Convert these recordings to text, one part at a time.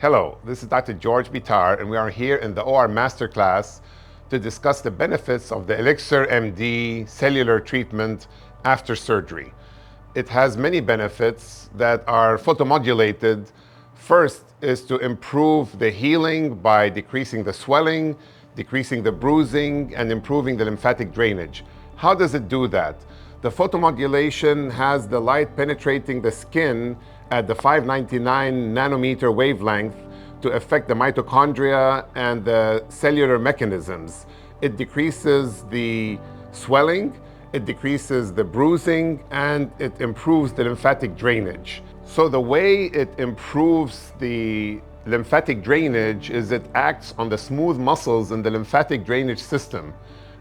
Hello, this is Dr. George Bitar, and we are here in the OR Masterclass to discuss the benefits of the Elixir MD cellular treatment after surgery. It has many benefits that are photomodulated. First is to improve the healing by decreasing the swelling, decreasing the bruising, and improving the lymphatic drainage. How does it do that? The photomodulation has the light penetrating the skin at the 599 nanometer wavelength to affect the mitochondria and the cellular mechanisms. It decreases the swelling, it decreases the bruising, and it improves the lymphatic drainage. So the way it improves the lymphatic drainage is it acts on the smooth muscles in the lymphatic drainage system.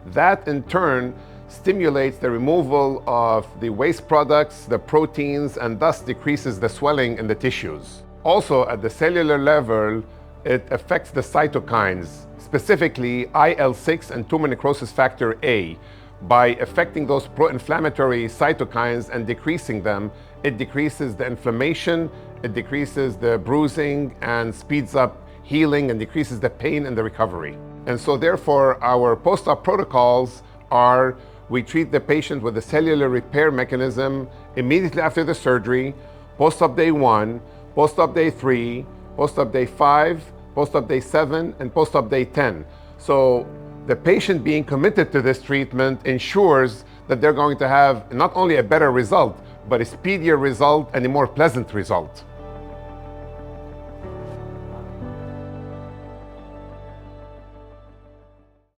That in turn stimulates the removal of the waste products, the proteins, and thus decreases the swelling in the tissues. Also, at the cellular level, it affects the cytokines, specifically IL-6 and tumor necrosis factor A. By affecting those pro-inflammatory cytokines and decreasing them, it decreases the inflammation, it decreases the bruising, and speeds up healing and decreases the pain and the recovery. And so therefore, our post-op protocols are: we treat the patient with a cellular repair mechanism immediately after the surgery, post-op day 1, post-op day 3, post-op day 5, post-op day 7, and post-op day 10. So the patient being committed to this treatment ensures that they're going to have not only a better result, but a speedier result and a more pleasant result.